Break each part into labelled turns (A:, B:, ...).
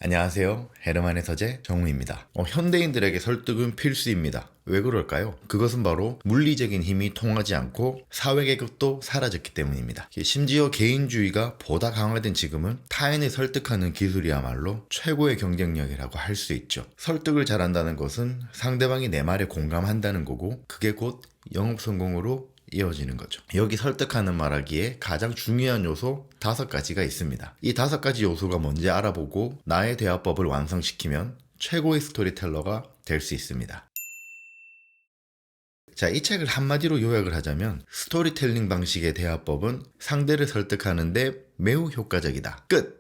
A: 안녕하세요. 헤르만의 서재 정우입니다. 현대인들에게 설득은 필수입니다. 왜 그럴까요? 그것은 바로 물리적인 힘이 통하지 않고 사회계급도 사라졌기 때문입니다. 심지어 개인주의가 보다 강화된 지금은 타인을 설득하는 기술이야말로 최고의 경쟁력이라고 할 수 있죠. 설득을 잘한다는 것은 상대방이 내 말에 공감한다는 거고, 그게 곧 영업 성공으로 이어지는 거죠. 여기 설득하는 말하기에 가장 중요한 요소 5가지가 있습니다. 이 5가지 요소가 뭔지 알아보고 나의 대화법을 완성시키면 최고의 스토리텔러가 될 수 있습니다. 자, 이 책을 한마디로 요약을 하자면 스토리텔링 방식의 대화법은 상대를 설득하는데 매우 효과적이다. 끝!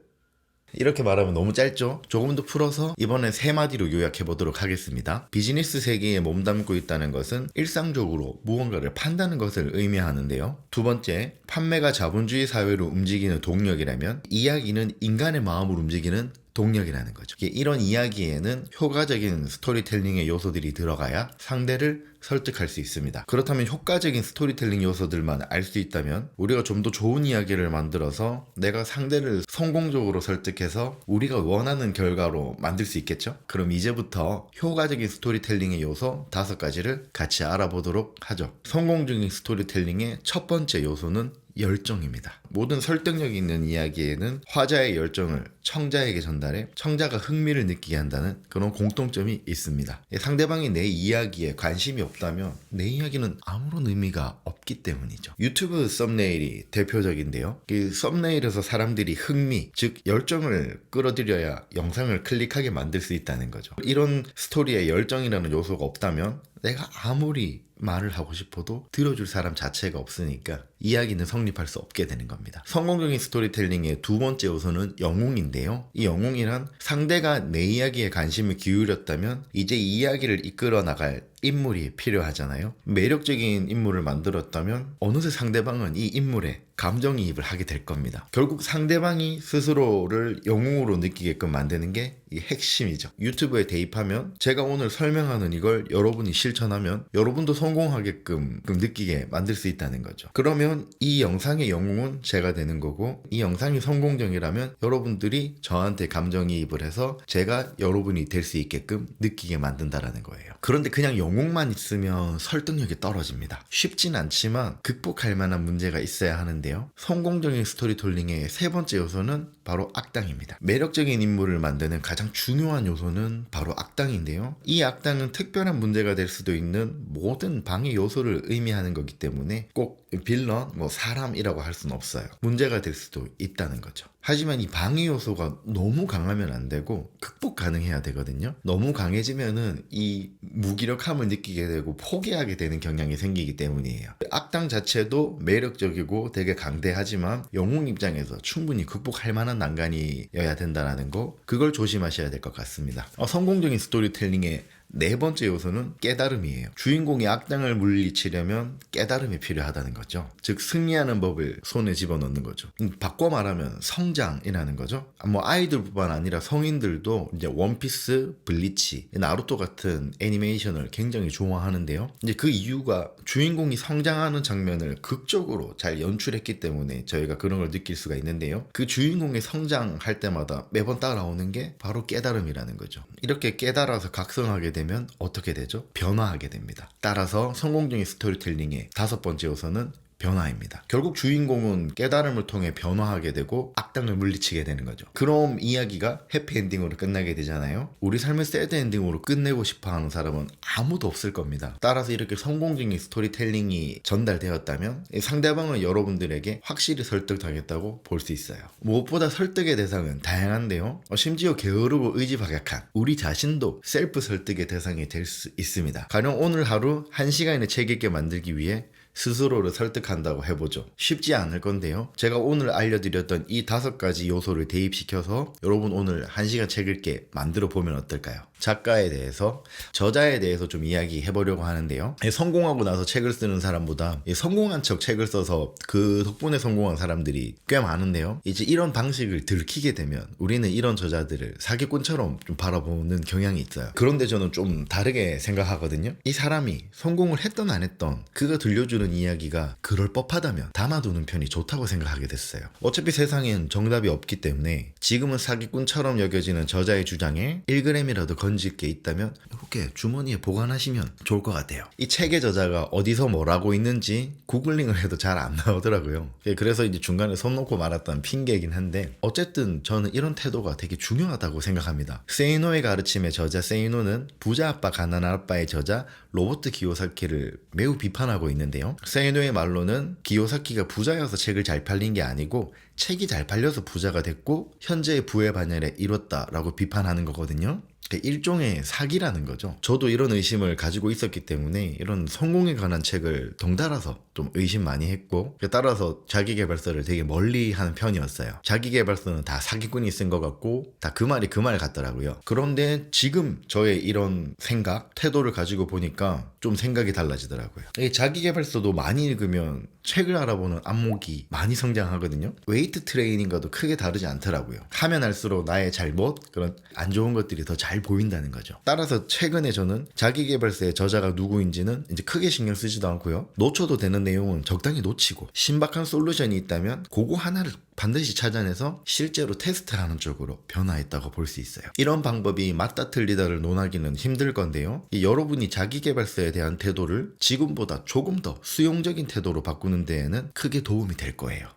A: 이렇게 말하면 너무 짧죠? 조금 더 풀어서 이번엔 3마디로 요약해 보도록 하겠습니다. 비즈니스 세계에 몸담고 있다는 것은 일상적으로 무언가를 판다는 것을 의미하는데요. 두 번째, 판매가 자본주의 사회로 움직이는 동력이라면 이야기는 인간의 마음을 움직이는 동력이라는 거죠. 이런 이야기에는 효과적인 스토리텔링의 요소들이 들어가야 상대를 설득할 수 있습니다. 그렇다면 효과적인 스토리텔링 요소들만 알 수 있다면 우리가 좀 더 좋은 이야기를 만들어서 내가 상대를 성공적으로 설득해서 우리가 원하는 결과로 만들 수 있겠죠? 그럼 이제부터 효과적인 스토리텔링의 요소 5가지를 같이 알아보도록 하죠. 성공적인 스토리텔링의 첫 번째 요소는 열정입니다. 모든 설득력 있는 이야기에는 화자의 열정을 청자에게 전달해 청자가 흥미를 느끼게 한다는 그런 공통점이 있습니다. 상대방이 내 이야기에 관심이 없다면 내 이야기는 아무런 의미가 없기 때문이죠. 유튜브 썸네일이 대표적인데요. 그 썸네일에서 사람들이 흥미, 즉 열정을 끌어들여야 영상을 클릭하게 만들 수 있다는 거죠. 이런 스토리에 열정이라는 요소가 없다면 내가 아무리 말을 하고 싶어도 들어줄 사람 자체가 없으니까 이야기는 성립할 수 없게 되는 겁니다. 성공적인 스토리텔링의 두 번째 요소는 영웅인데요. 이 영웅이란 상대가 내 이야기에 관심을 기울였다면 이제 이 이야기를 이끌어 나갈 인물이 필요하잖아요. 매력적인 인물을 만들었다면 어느새 상대방은 이 인물에 감정이입을 하게 될 겁니다. 결국 상대방이 스스로를 영웅으로 느끼게끔 만드는 게 이 핵심이죠. 유튜브에 대입하면 제가 오늘 설명하는 이걸 여러분이 실천하면 여러분도 성공하게끔 느끼게 만들 수 있다는 거죠. 그러면 이 영상의 영웅은 제가 되는 거고, 이 영상이 성공적이라면 여러분들이 저한테 감정이입을 해서 제가 여러분이 될 수 있게끔 느끼게 만든다라는 거예요. 그런데 그냥 영웅만 있으면 설득력이 떨어집니다. 쉽진 않지만 극복할 만한 문제가 있어야 하는데요. 성공적인 스토리텔링의 세 번째 요소는 바로 악당입니다. 매력적인 인물을 만드는 가장 중요한 요소는 바로 악당인데요. 이 악당은 특별한 문제가 될 수도 있는 모든 방해 요소를 의미하는 거기 때문에 꼭 빌런, 사람이라고 할 수는 없어요. 문제가 될 수도 있다는 거죠. 하지만 이 방해 요소가 너무 강하면 안 되고 극복 가능해야 되거든요. 너무 강해지면은 이 무기력함을 느끼게 되고 포기하게 되는 경향이 생기기 때문이에요. 악당 자체도 매력적이고 되게 강대하지만 영웅 입장에서 충분히 극복할 만한 난간이어야 된다는 거, 그걸 조심하셔야 될 것 같습니다. 성공적인 스토리텔링의 네 번째 요소는 깨달음이에요. 주인공이 악당을 물리치려면 깨달음이 필요하다는 거죠. 즉 승리하는 법을 손에 집어넣는 거죠. 바꿔 말하면 성장이라는 거죠. 아이들뿐만 아니라 성인들도 이제 원피스, 블리치, 나루토 같은 애니메이션을 굉장히 좋아하는데요. 이제 그 이유가 주인공이 성장하는 장면을 극적으로 잘 연출했기 때문에 저희가 그런 걸 느낄 수가 있는데요. 그 주인공이 성장할 때마다 매번 따라오는 게 바로 깨달음이라는 거죠. 이렇게 깨달아서 각성하게 되면 어떻게 되죠? 변화하게 됩니다. 따라서 성공적인 스토리텔링의 5번째 요소는 변화입니다. 결국 주인공은 깨달음을 통해 변화하게 되고 악당을 물리치게 되는 거죠. 그럼 이야기가 해피엔딩으로 끝나게 되잖아요. 우리 삶을 새드엔딩으로 끝내고 싶어하는 사람은 아무도 없을 겁니다. 따라서 이렇게 성공적인 스토리텔링이 전달되었다면 상대방은 여러분들에게 확실히 설득당했다고 볼 수 있어요. 무엇보다 설득의 대상은 다양한데요. 심지어 게으르고 의지박약한 우리 자신도 셀프 설득의 대상이 될 수 있습니다. 가령 오늘 하루 1시간의 책 읽게 만들기 위해 스스로를 설득한다고 해보죠. 쉽지 않을 건데요. 제가 오늘 알려드렸던 이 5가지 요소를 대입시켜서 여러분 오늘 1시간 책 읽게 만들어 보면 어떨까요? 작가에 대해서, 저자에 대해서 좀 이야기해 보려고 하는데요. 성공하고 나서 책을 쓰는 사람보다 성공한 척 책을 써서 그 덕분에 성공한 사람들이 꽤 많은데요. 이제 이런 방식을 들키게 되면 우리는 이런 저자들을 사기꾼처럼 좀 바라보는 경향이 있어요. 그런데 저는 좀 다르게 생각하거든요. 이 사람이 성공을 했던 안 했던 그가 들려주는 이야기가 그럴 법하다면 담아두는 편이 좋다고 생각하게 됐어요. 어차피 세상엔 정답이 없기 때문에 지금은 사기꾼처럼 여겨지는 저자의 주장에 1g이라도 건질 게 있다면 이렇게 주머니에 보관하시면 좋을 것 같아요. 이 책의 저자가 어디서 뭐라고 있는지 구글링을 해도 잘 안 나오더라고요. 그래서 이제 중간에 손 놓고 말았던 핑계이긴 한데, 어쨌든 저는 이런 태도가 되게 중요하다고 생각합니다. 세이노의 가르침의 저자 세이노는 부자 아빠 가난한 아빠의 저자 로버트 기요사키를 매우 비판하고 있는데요. 세이노의 말로는 기요사키가 부자여서 책을 잘 팔린 게 아니고 책이 잘 팔려서 부자가 됐고 현재의 부의 반열에 이뤘다라고 비판하는 거거든요. 일종의 사기라는 거죠. 저도 이런 의심을 가지고 있었기 때문에 이런 성공에 관한 책을 덩달아서 좀 의심 많이 했고, 따라서 자기계발서를 되게 멀리 하는 편이었어요. 자기계발서는 다 사기꾼이 쓴 것 같고 다 그 말이 그 말 같더라고요. 그런데 지금 저의 이런 생각, 태도를 가지고 보니까 좀 생각이 달라지더라고요. 자기계발서도 많이 읽으면 책을 알아보는 안목이 많이 성장하거든요. 웨이트 트레이닝과도 크게 다르지 않더라고요. 하면 할수록 나의 잘못, 그런 안 좋은 것들이 더 잘 보인다는 거죠. 따라서 최근에 저는 자기계발서의 저자가 누구인지는 이제 크게 신경 쓰지도 않고요. 놓쳐도 되는 내용은 적당히 놓치고, 신박한 솔루션이 있다면 그거 하나를 반드시 찾아내서 실제로 테스트하는 쪽으로 변화했다고 볼 수 있어요. 이런 방법이 맞다 틀리다를 논하기는 힘들 건데요. 여러분이 자기계발서에 대한 태도를 지금보다 조금 더 수용적인 태도로 바꾸는 데에는 크게 도움이 될 거예요.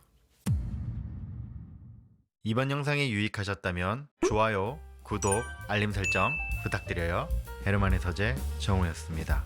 A: 이번 영상이 유익하셨다면 좋아요, 구독, 알림 설정 부탁드려요. 헤르만의 서재 정우였습니다.